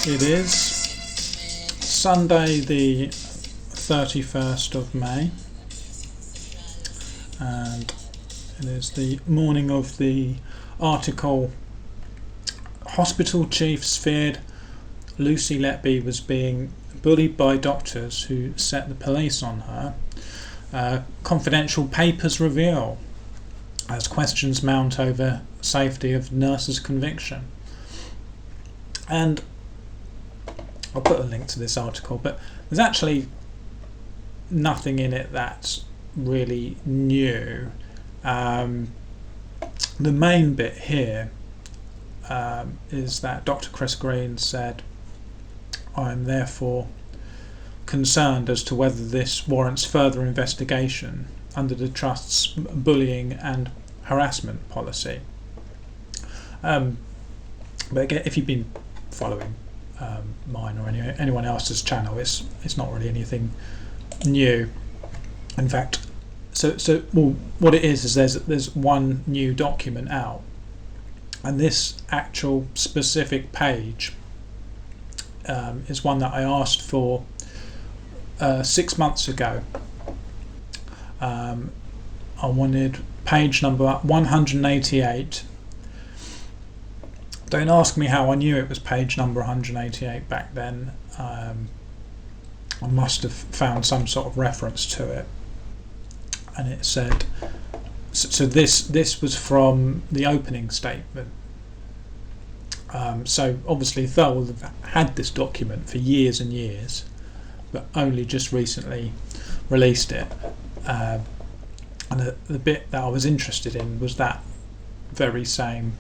It is Sunday the 31st of May, and it is the morning of the article "Hospital Chiefs Feared Lucy Letby was being bullied by doctors who set the police on her. Confidential papers reveal as questions mount over safety of nurse's conviction." And I'll put a link to this article, but there's actually nothing in it that's really new. The main bit here is that Dr. Chris Green said, "I'm therefore concerned as to whether this warrants further investigation under the Trust's bullying and harassment policy." But again, if you've been following mine or anyone else's channel, it's not really anything new. In fact, what it is there's one new document out, and this actual specific page is one that I asked for 6 months ago. I wanted page number 188. Don't ask me how I knew it was page number 188 back then. I must have found some sort of reference to it, and it said, so this was from the opening statement. So obviously Thurl have had this document for years and years, but only just recently released it. And the bit that I was interested in was that very same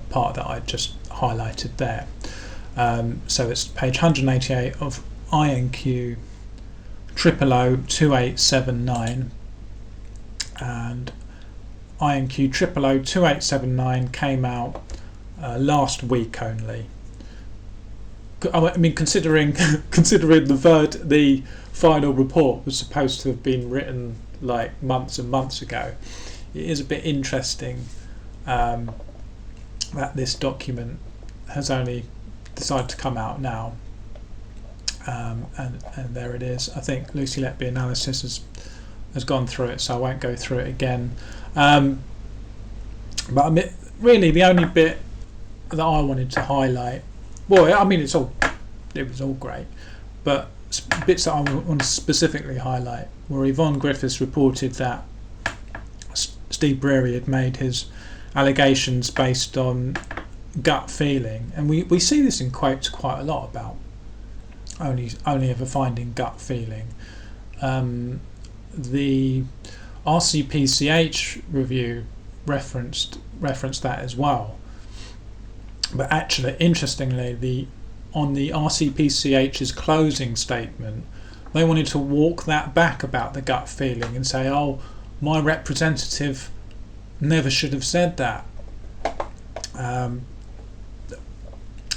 part that I just highlighted there. So it's page 188 of INQ 0002879, and INQ 0002879 came out last week only. I mean, considering the final report was supposed to have been written like months and months ago, it is a bit interesting that this document has only decided to come out now, and there it is. I think Lucy Letby Analysis has gone through it, so I won't go through it again. But I mean, really, the only bit that I wanted to highlight, well, I mean, it was all great, but bits that I want to specifically highlight were Yvonne Griffiths reported that Steve Breary had made his allegations based on gut feeling, and we see this in quotes quite a lot about only ever finding gut feeling. The RCPCH review referenced that as well, but actually, interestingly, on the RCPCH's closing statement, they wanted to walk that back about the gut feeling and say, "Oh, my representative never should have said that."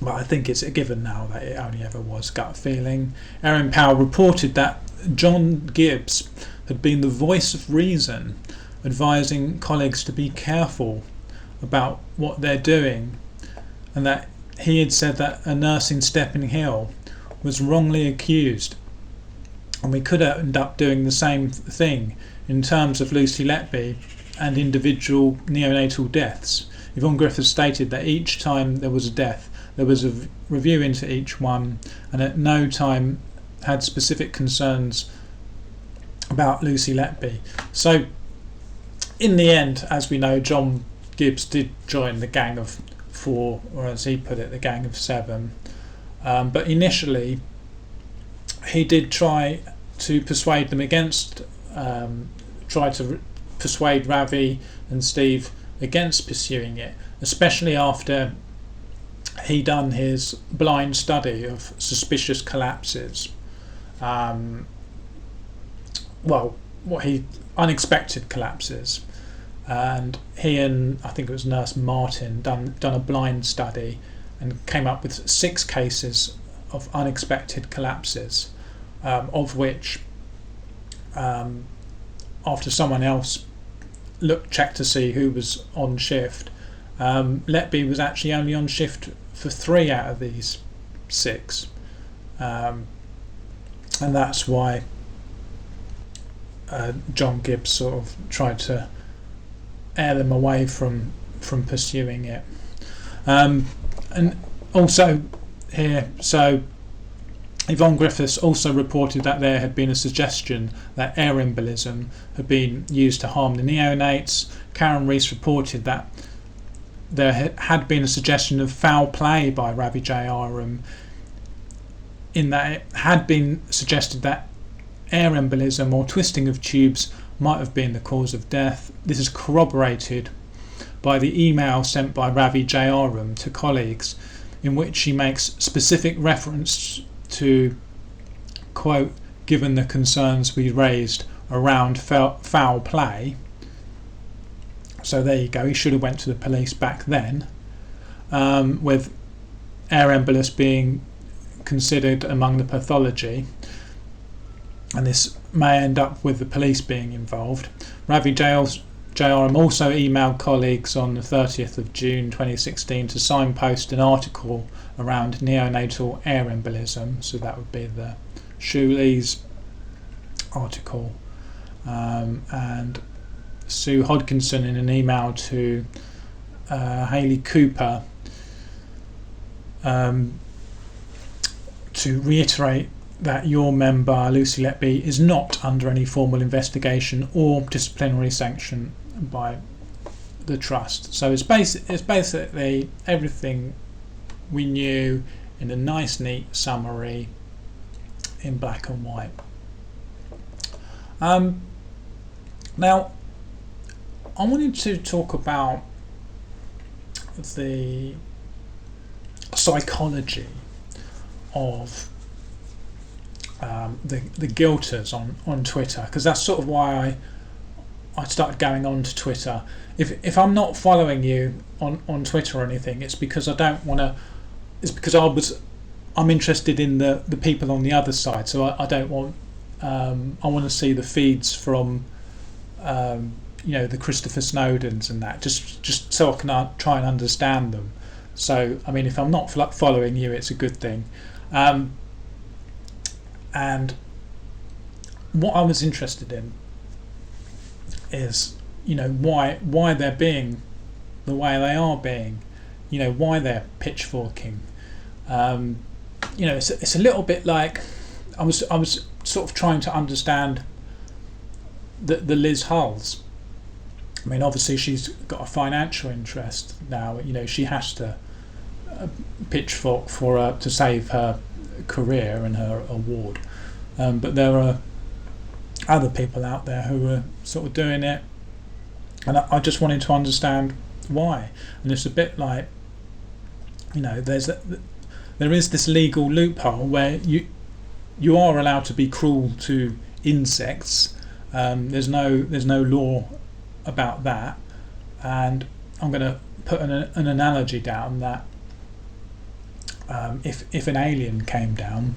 But I think it's a given now that it only ever was gut feeling. Erin Powell reported that John Gibbs had been the voice of reason, advising colleagues to be careful about what they're doing, and that he had said that a nurse in Stepping Hill was wrongly accused, and we could end up doing the same thing in terms of Lucy Letby and individual neonatal deaths. Yvonne Griffiths stated that each time there was a death, there was a review into each one, and at no time had specific concerns about Lucy Letby. So in the end, as we know, John Gibbs did join the Gang of Four, or as he put it, the Gang of Seven. But initially, he did try to persuade them against, persuade Ravi and Steve against pursuing it, especially after he done his blind study of suspicious collapses. Unexpected collapses, and he and I think it was Nurse Martin done a blind study and came up with 6 cases of unexpected collapses, of which after someone else checked to see who was on shift, Letby was actually only on shift for 3 out of these 6, and that's why John Gibbs sort of tried to air them away from pursuing it. And also here, so Yvonne Griffiths also reported that there had been a suggestion that air embolism had been used to harm the neonates. Karen Rees reported that there had been a suggestion of foul play by Ravi Jayaram, in that it had been suggested that air embolism or twisting of tubes might have been the cause of death. This is corroborated by the email sent by Ravi Jayaram to colleagues, in which she makes specific reference to, quote, given the concerns we raised around foul play. So there you go, he should have went to the police back then, with air embolus being considered among the pathology, and this may end up with the police being involved. Ravi Jayaram also emailed colleagues on the 30th of June 2016 to signpost an article around neonatal air embolism, so that would be the Shooley's article, and Sue Hodkinson in an email to Hayley Cooper to reiterate that your member Lucy Letby is not under any formal investigation or disciplinary sanction by the trust. So it's basically everything we knew in a nice neat summary in black and white. Now I wanted to talk about the psychology of the guilters on Twitter, because that's sort of why I started going on to Twitter. If I'm not following you on Twitter or anything, it's because I don't want to. It's because I'm interested in the people on the other side. So I don't want. I want to see the feeds from the Christopher Snowdens and that, just so I can try and understand them. So I mean, if I'm not following you, it's a good thing. And what I was interested in is, why they're being the way they are being, why they're pitchforking. It's a little bit like I was sort of trying to understand the Liz Hulls. I mean, obviously she's got a financial interest now. She has to pitchfork to save her career and her award, but there are other people out there who are sort of doing it, and I just wanted to understand why. And it's a bit like, there is this legal loophole where you are allowed to be cruel to insects. There's no law about that, and I'm going to put an analogy down that if an alien came down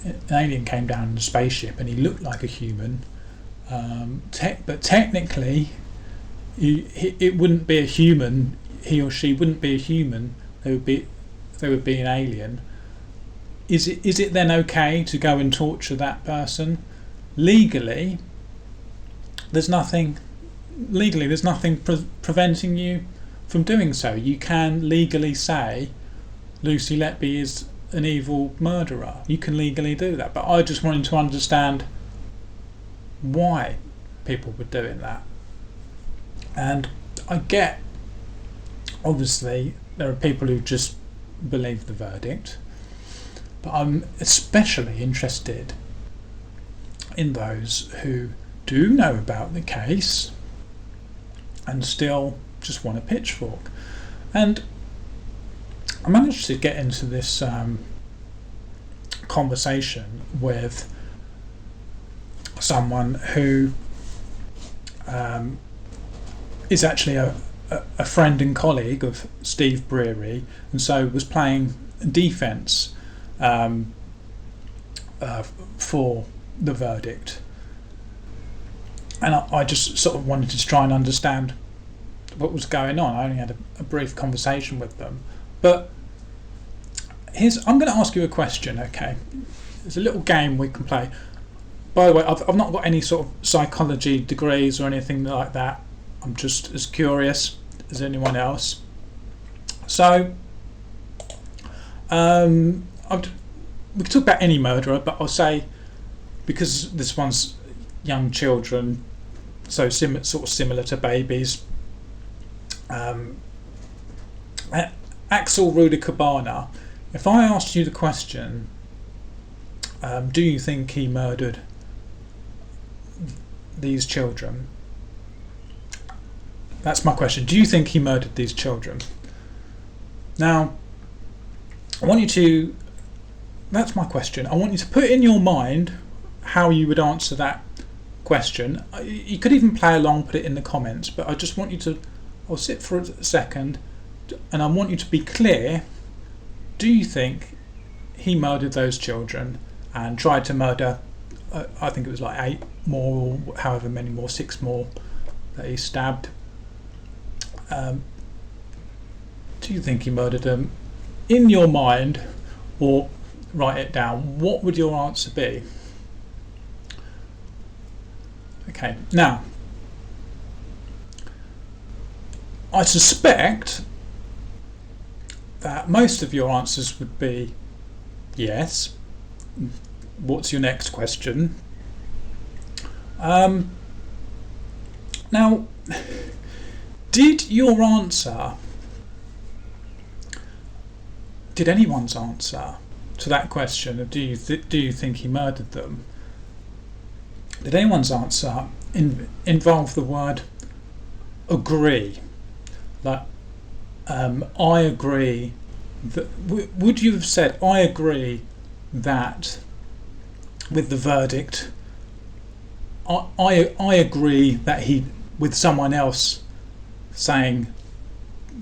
in a spaceship and he looked like a human, but technically it wouldn't be a human. He or she wouldn't be a human. They would be an alien. Is it then okay to go and torture that person? Legally, there's nothing preventing you from doing so. You can legally say Lucy Letby is an evil murderer. You can legally do that, but I just wanted to understand why people were doing that. And I get, obviously, there are people who just believe the verdict, but I'm especially interested in those who do know about the case and still just want a pitchfork. And I managed to get into this conversation with someone who is actually a friend and colleague of Steve Breary, and so was playing defence for the verdict. And I just sort of wanted to try and understand what was going on. I only had a brief conversation with them, but I'm going to ask you a question, okay? It's a little game we can play. By the way, I've not got any sort of psychology degrees or anything like that. I'm just as curious as anyone else. So, we can talk about any murderer, but I'll say, because this one's young children, so sort of similar to babies. Axel Rudikabana, if I asked you the question, do you think he murdered these children? That's my question. Do you think he murdered these children? Now, that's my question. I want you to put in your mind how you would answer that question. You could even play along, put it in the comments, but I just want you to, I'll sit for a second, and I want you to be clear. Do you think he murdered those children and tried to murder, I think it was like 8 more, or however many more, 6 more that he stabbed? Do you think he murdered them? In your mind, or write it down, what would your answer be? Okay, now, I suspect that most of your answers would be yes. What's your next question? Now, did anyone's answer to that question of do you think he murdered them, did anyone's answer involve the word agree? Like, I agree that, would you have said, I agree that with the verdict, I agree that he, with someone else saying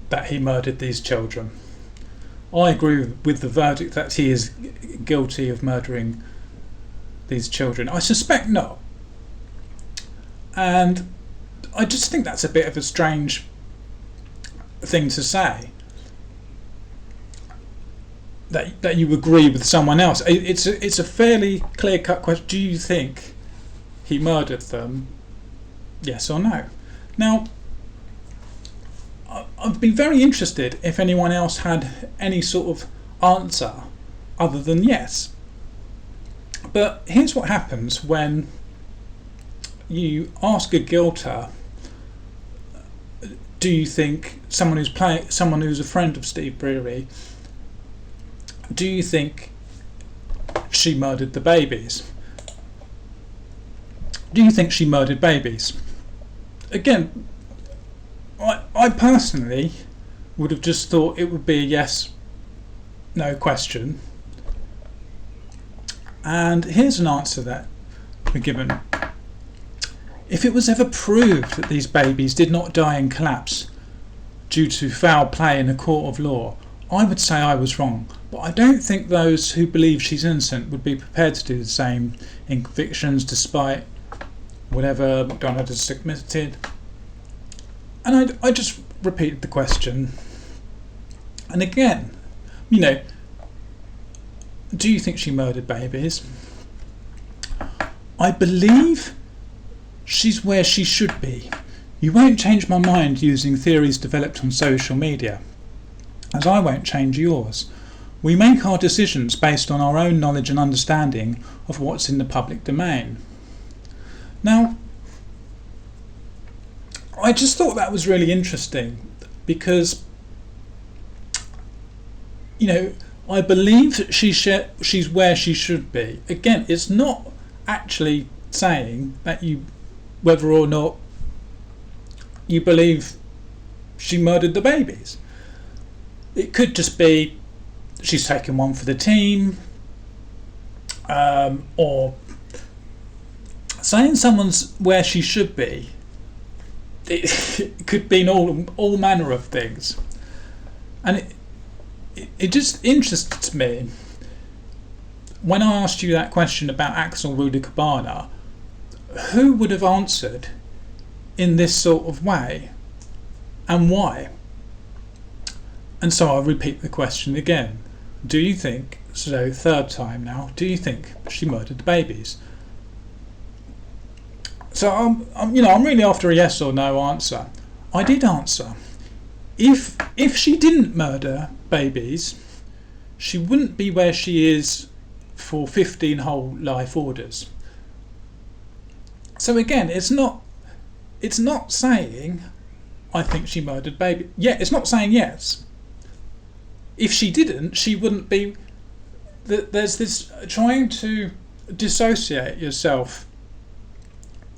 that he murdered these children, I agree with the verdict that he is guilty of murdering these children? I suspect not. And I just think that's a bit of a strange thing to say, that you agree with someone else. It's a fairly clear-cut question. Do you think he murdered them? Yes or no? Now, I'd be very interested if anyone else had any sort of answer other than yes. But here's what happens when you ask a guilter, do you think someone who's a friend of Steve Breary, do you think she murdered the babies? Do you think she murdered babies? Again, I personally would have just thought it would be a yes/no question. And here's an answer that we're given. If it was ever proved that these babies did not die in collapse due to foul play in a court of law, I would say I was wrong. But I don't think those who believe she's innocent would be prepared to do the same in convictions despite whatever McDonald has submitted. And I just repeated the question. And again, do you think she murdered babies? I believe she's where she should be. You won't change my mind using theories developed on social media, as I won't change yours. We make our decisions based on our own knowledge and understanding of what's in the public domain. Now, I just thought that was really interesting because, I believe she's where she should be. Again, it's not actually saying that whether or not you believe she murdered the babies. It could just be she's taken one for the team, or saying someone's where she should be. It could mean all manner of things, and it just interests me when I asked you that question about Axel Rudikabana, who would have answered in this sort of way and why? And so I'll repeat the question again. do you think, so third time now, do you think she murdered the babies? So I'm really after a yes or no answer. I did answer. If she didn't murder babies, she wouldn't be where she is for 15 whole life orders. So again, it's not saying I think she murdered baby. Yeah, it's not saying yes. If she didn't, she wouldn't be. There's this trying to dissociate yourself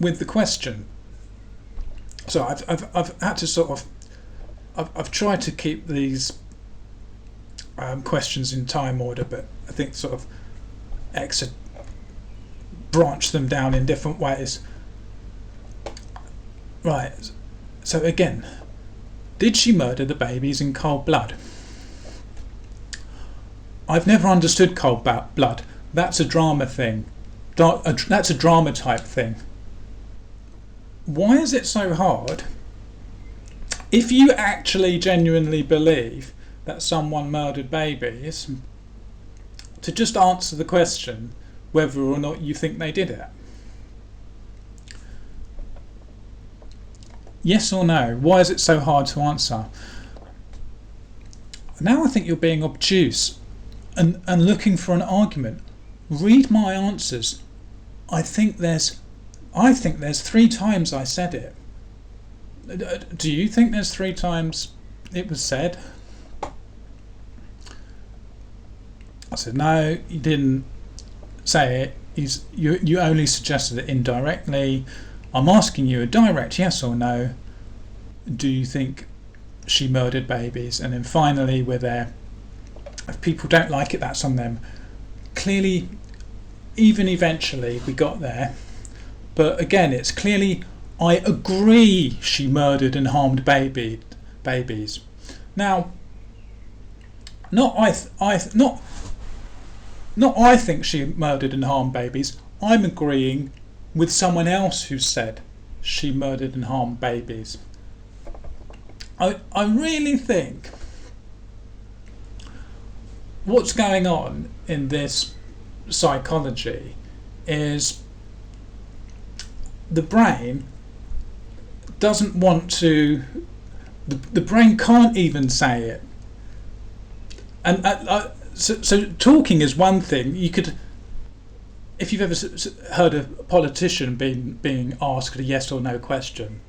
with the question. So I've had to sort of I've tried to keep these questions in time order, but I think sort of branch them down in different ways. Right. So again, did she murder the babies in cold blood? I've never understood cold blood. That's a drama thing. That's a drama type thing. Why is it so hard? If you actually genuinely believe that someone murdered babies, to just answer the question whether or not you think they did it. Yes or no? Why is it so hard to answer? Now I think you're being obtuse and looking for an argument. Read my answers. I think there's 3 times I said it. Do you think there's 3 times it was said? I said, no, you didn't say it. You only suggested it indirectly. I'm asking you a direct yes or no. Do you think she murdered babies? And then finally we're there. If people don't like it, that's on them. Clearly, even eventually we got there. But again, it's clearly, I agree she murdered and harmed babies. Now, not I think she murdered and harmed babies. I'm agreeing with someone else who said she murdered and harmed babies. I really think what's going on in this psychology is the brain doesn't want to. The brain can't even say it, and so talking is one thing. You could, if you've ever heard a politician being asked a yes or no question,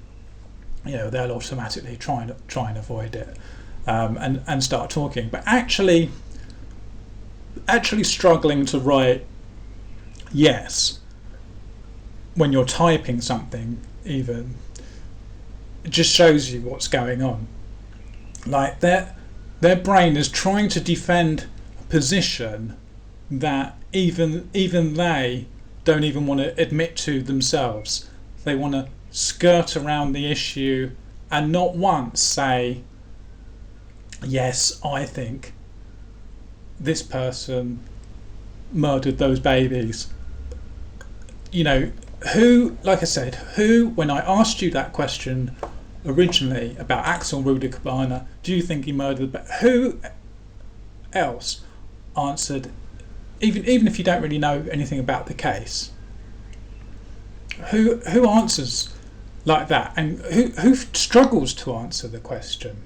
they'll automatically try and avoid it, and start talking. But actually struggling to write yes when you're typing something, even, it just shows you what's going on. Like their brain is trying to defend a position that even they don't even want to admit to themselves. They want to skirt around the issue and not once say, yes, I think this person murdered those babies. Like I said, when I asked you that question originally about Axel Rudikabana, do you think he murdered? Who else answered? Even if you don't really know anything about the case, who answers like that, and who struggles to answer the question?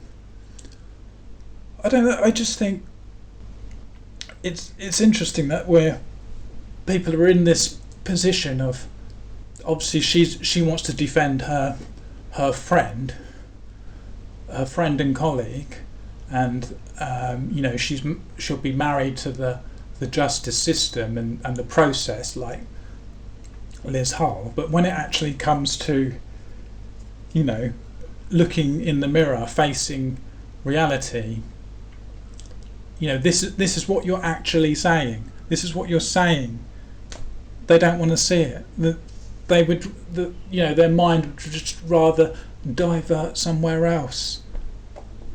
I don't know. I just think it's interesting that people are in this position of, obviously she wants to defend her friend and colleague, and she'll be married to the justice system and the process, like Liz Hull. But when it actually comes to looking in the mirror, facing reality, this is what you're actually saying. This is what you're saying. They don't want to see it. Their mind would just rather divert somewhere else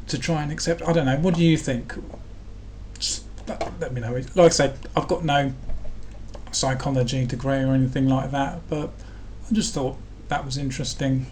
to try and accept. I don't know. What do you think? Just let me know. Like I said, I've got no psychology degree or anything like that, but I just thought that was interesting.